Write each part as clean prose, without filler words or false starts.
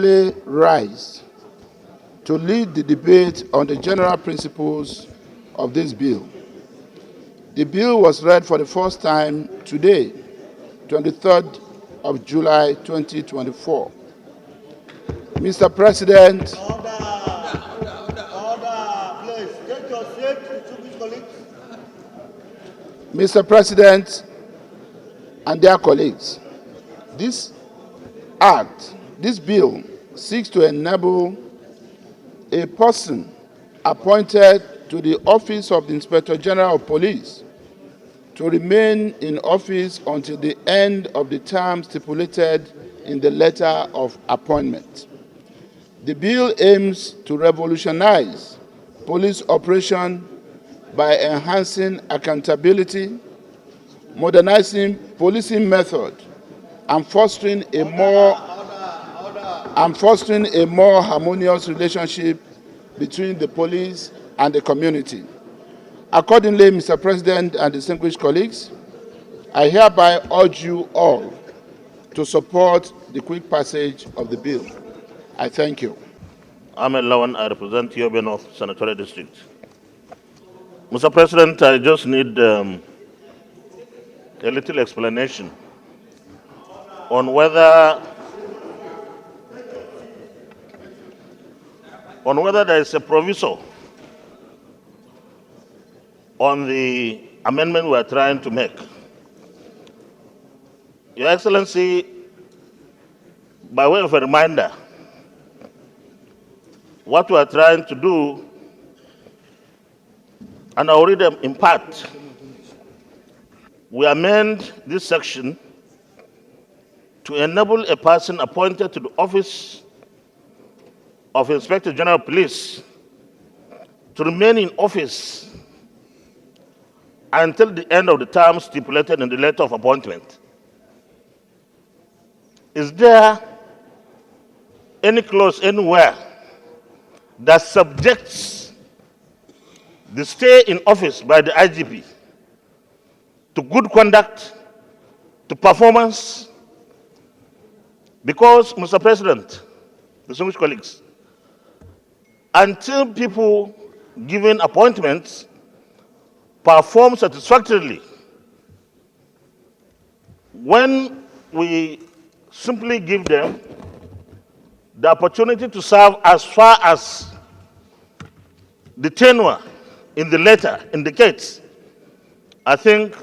properly rise to lead the debate on the general principles of this bill. The bill was read for the first time today, 23rd of July 2024. Mr. President, Please, take your seat, distinguished colleagues. Mr. President and their colleagues, this bill seeks to enable a person appointed to the office of the Inspector General of Police to remain in office until the end of the term stipulated in the letter of appointment. The bill aims to revolutionize police operation by enhancing accountability, modernizing policing method, and fostering a more harmonious relationship between the police and the community. Accordingly, Mr. President and distinguished colleagues, I hereby urge you all to support the quick passage of the bill. I thank you. I'm Lawan, I represent Yobe North Senatorial District. Mr. President, I just need a little explanation on whether there is a proviso on the amendment we are trying to make. Your Excellency, by way of a reminder, what we are trying to do, and I'll read them in part, we amend this section to enable a person appointed to the office of Inspector General of Police to remain in office until the end of the term stipulated in the letter of appointment. Is there any clause anywhere that subjects the stay in office by the IGP to good conduct, to performance? Because, Mr. President, distinguished colleagues, until people given appointments perform satisfactorily, when we simply give them the opportunity to serve as far as the tenure in the letter indicates, I think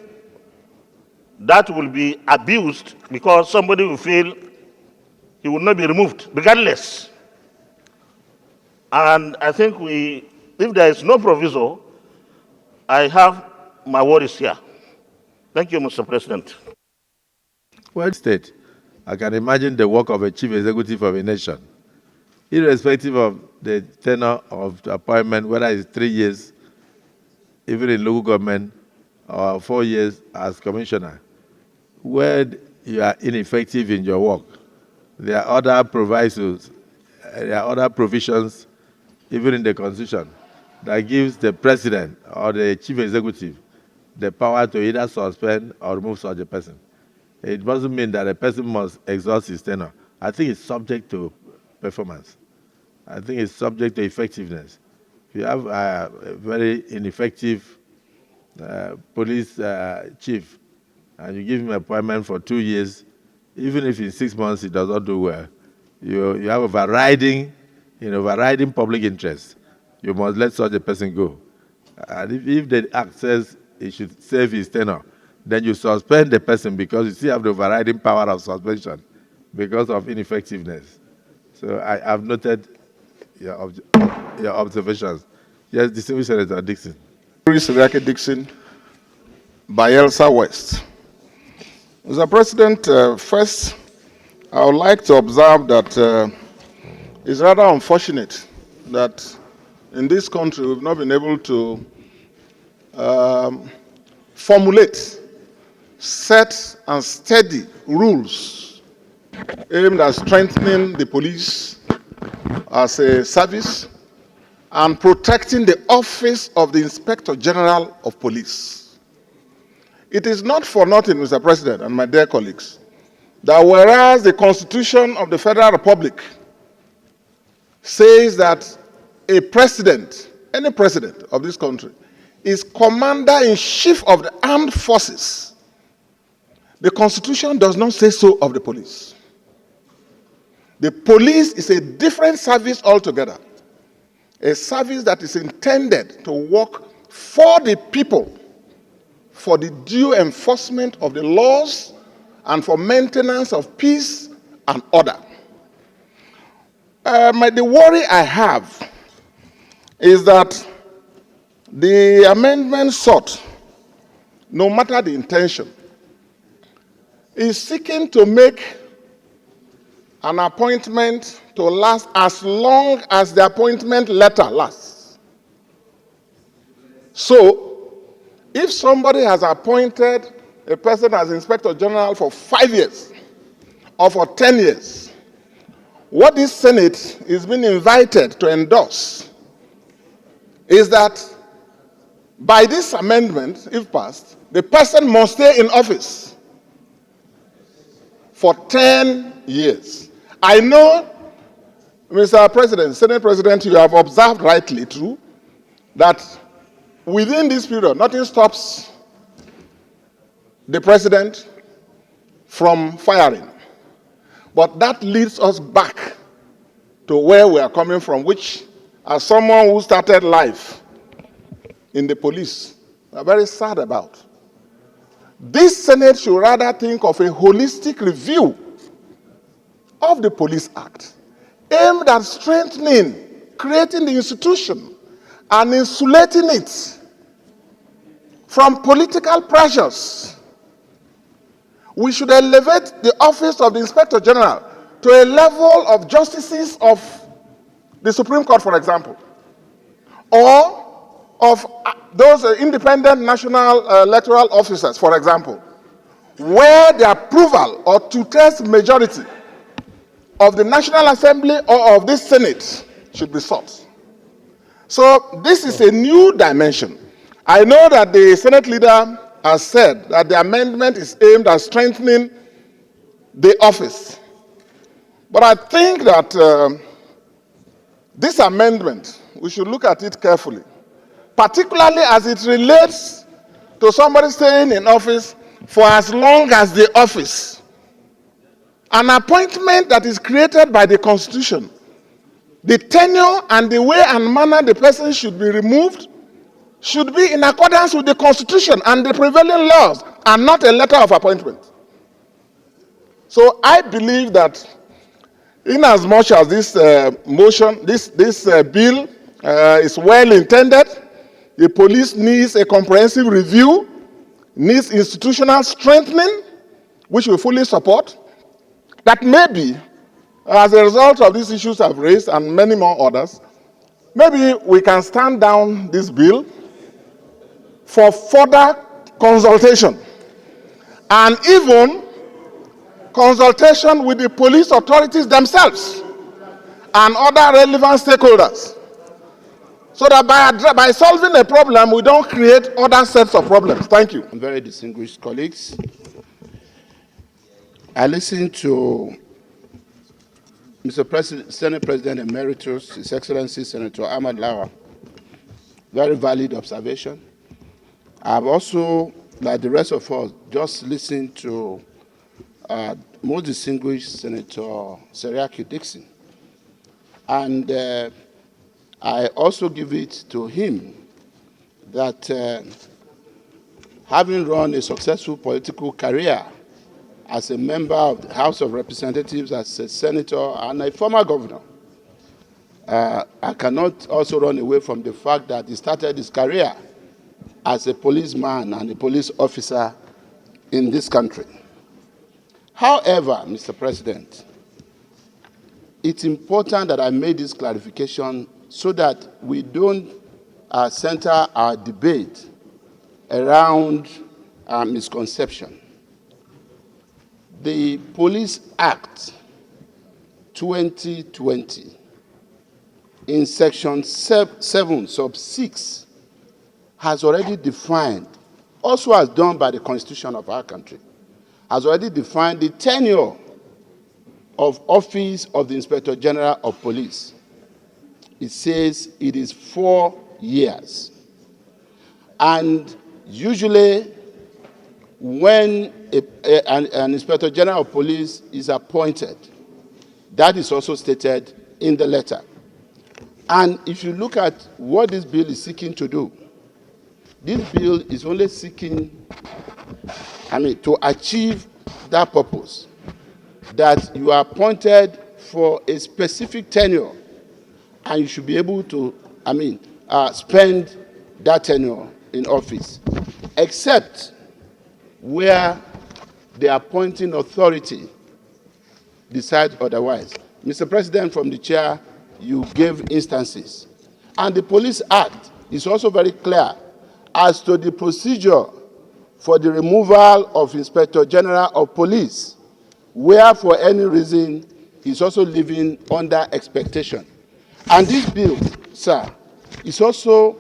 that will be abused because somebody will feel he will not be removed regardless. And I think if there is no proviso, I have my worries here. Thank you, Mr. President. Well, state, I can imagine the work of a chief executive of a nation, irrespective of the tenure of the appointment, whether it's 3 years, even in local government, or 4 years as commissioner, where you are ineffective in your work. There are other provisos, there are other provisions, even in the Constitution, that gives the president or the chief executive the power to either suspend or remove such a person. It doesn't mean that a person must exhaust his tenure. I think it's subject to performance. I think it's subject to effectiveness. If you have a very ineffective police chief and you give him an appointment for 2 years, even if in 6 months he does not do well, you have a overriding public interest. You must let such a person go. And if the act says he should save his tenure, then you suspend the person because you still have the overriding power of suspension because of ineffectiveness. So I have noted your observations. Yes, distinguished Senator Dixon. Dixon, Bayelsa West. Mr. President, first, I would like to observe that it's rather unfortunate that in this country we've not been able to formulate set and steady rules aimed at strengthening the police as a service and protecting the office of the Inspector General of Police. It is not for nothing, Mr. President and my dear colleagues, that whereas the Constitution of the Federal Republic says that a president, any president of this country, is commander-in-chief of the armed forces. The Constitution does not say so of the police. The police is a different service altogether, a service that is intended to work for the people, for the due enforcement of the laws, and for maintenance of peace and order. The worry I have is that the amendment sought, no matter the intention, is seeking to make an appointment to last as long as the appointment letter lasts. So, if somebody has appointed a person as Inspector General for 5 years or for 10 years, what this Senate is being invited to endorse is that by this amendment, if passed, the person must stay in office for 10 years. I know, Mr. President, Senate President, you have observed rightly, too, that within this period, nothing stops the president from firing. But that leads us back to where we are coming from, which, as someone who started life in the police, we are very sad about. This Senate should rather think of a holistic review of the Police Act, aimed at strengthening, creating the institution, and insulating it from political pressures. We should elevate the office of the Inspector General to a level of justices of the Supreme Court, for example, or of those independent national electoral officers, for example, where the approval or two-thirds majority of the National Assembly or of this Senate should be sought. So this is a new dimension. I know that the Senate leader has said that the amendment is aimed at strengthening the office. But I think that this amendment, we should look at it carefully, particularly as it relates to somebody staying in office for as long as the office. An appointment that is created by the Constitution, the tenure and the way and manner the person should be removed should be in accordance with the Constitution and the prevailing laws, and not a letter of appointment. So I believe that in as much as this motion, this bill is well intended, the police needs a comprehensive review, needs institutional strengthening, which we fully support, that maybe, as a result of these issues I've raised and many more others, maybe we can stand down this bill for further consultation, and even consultation with the police authorities themselves and other relevant stakeholders, so that by solving a problem, we don't create other sets of problems. Thank you. Very distinguished colleagues, I listened to Mr. President, Senate President Emeritus, His Excellency Senator Ahmad Lawa. Very valid observation. I've also, like the rest of us, just listened to most distinguished Senator Seriaki Dixon. And I also give it to him that having run a successful political career as a member of the House of Representatives, as a senator, and a former governor, I cannot also run away from the fact that he started his career as a policeman and a police officer in this country. However, Mr. President, it's important that I made this clarification so that we don't center our debate around misconception. The Police Act 2020, in section 7, sub 6, has already defined, also as done by the Constitution of our country, has already defined the tenure of office of the Inspector General of Police. it says it is 4 years. And usually, when an Inspector General of Police is appointed, that is also stated in the letter. And if you look at what this bill is seeking to do, this bill is only seeking, to achieve that purpose, that you are appointed for a specific tenure, and you should be able to, spend that tenure in office, except where the appointing authority decides otherwise. Mr. President, from the chair, you gave instances. And the Police Act is also very clear as to the procedure for the removal of Inspector General of Police, where for any reason he's also living under expectation. And this bill, sir, is also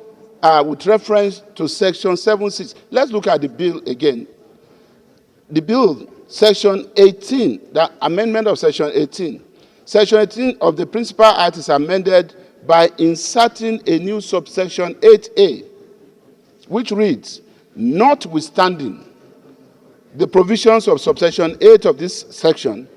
with reference to Section 7.6. Let's look at the bill again. The bill, Section 18, the amendment of Section 18. Section 18 of the Principal Act is amended by inserting a new subsection 8A, which reads, notwithstanding the provisions of subsection 8 of this section,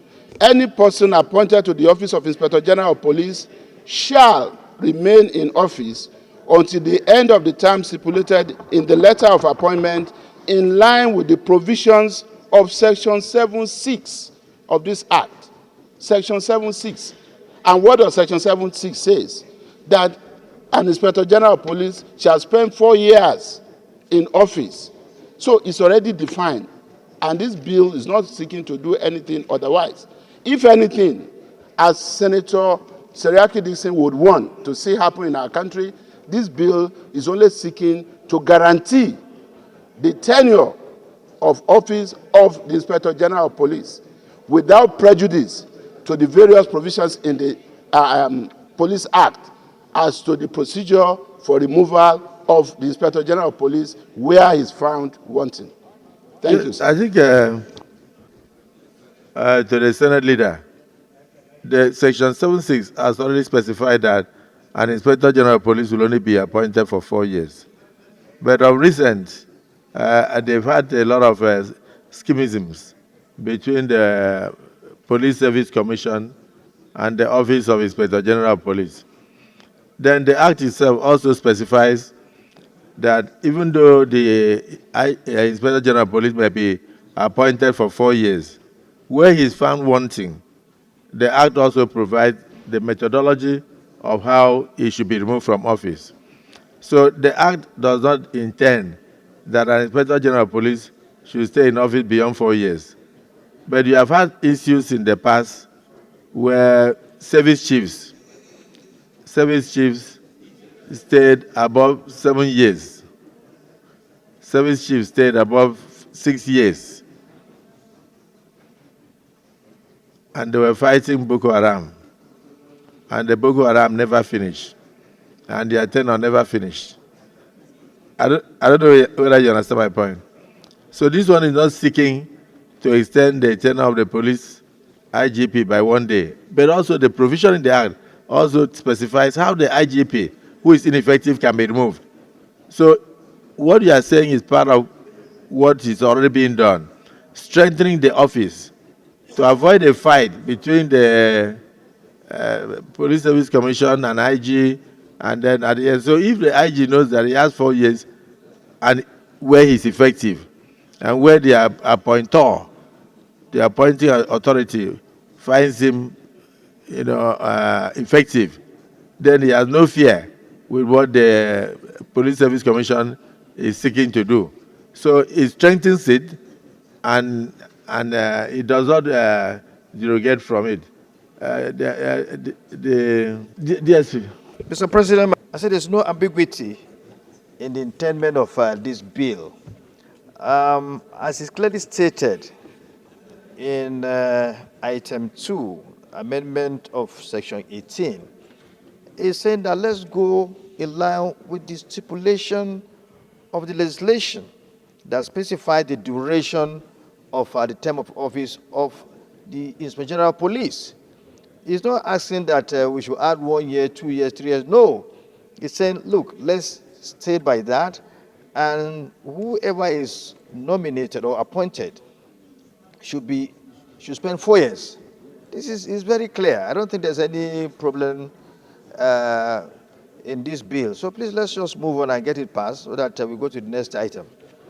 any person appointed to the office of Inspector General of Police shall remain in office until the end of the term stipulated in the letter of appointment, in line with the provisions of Section 7.6 of this Act. Section 7.6. And what does Section 7.6 says? That an Inspector General of Police shall spend 4 years in office. So it's already defined. And this bill is not seeking to do anything otherwise. If anything, as Senator Seriaki Dixon would want to see happen in our country, this bill is only seeking to guarantee the tenure of office of the Inspector General of Police without prejudice to the various provisions in the Police Act as to the procedure for removal of the Inspector General of Police where he is found wanting. Thank you, sir. I think to the Senate leader, the Section 7.6 has already specified that an Inspector General of Police will only be appointed for 4 years. But of recent, they've had a lot of schemisms between the Police Service Commission and the Office of Inspector General of Police. Then the Act itself also specifies that even though the Inspector General of Police may be appointed for 4 years, where he is found wanting, the Act also provides the methodology of how he should be removed from office. So the Act does not intend that an Inspector General of Police should stay in office beyond 4 years. But you have had issues in the past where service chiefs stayed above 7 years. Service chiefs stayed above 6 years. And they were fighting Boko Haram. And the Boko Haram never finished. And their tenure never finished. I don't know whether you understand my point. So this one is not seeking to extend the tenure of the police IGP by 1 day. But also the provision in the Act also specifies how the IGP, who is ineffective, can be removed. So what you are saying is part of what is already being done, strengthening the office to avoid a fight between the Police Service Commission and IG, and then at the end. So if the IG knows that he has 4 years and where he's effective, and where the appointer, the appointing authority, finds him, effective, then he has no fear with what the Police Service Commission is seeking to do. So it strengthens it, and it does not derogate from it. The DSP. Mr. President, I said there's no ambiguity in the intendment of this bill. As is clearly stated in item 2, amendment of section 18, is saying that let's go in line with the stipulation of the legislation that specifies the duration of the term of office of the Inspector General of Police. It's not asking that we should add 1 year, 2 years, 3 years. No. It's saying, look, let's stay by that, and whoever is nominated or appointed should spend 4 years. This is very clear. I don't think there's any problem in this bill. So please let's just move on and get it passed so that we go to the next item.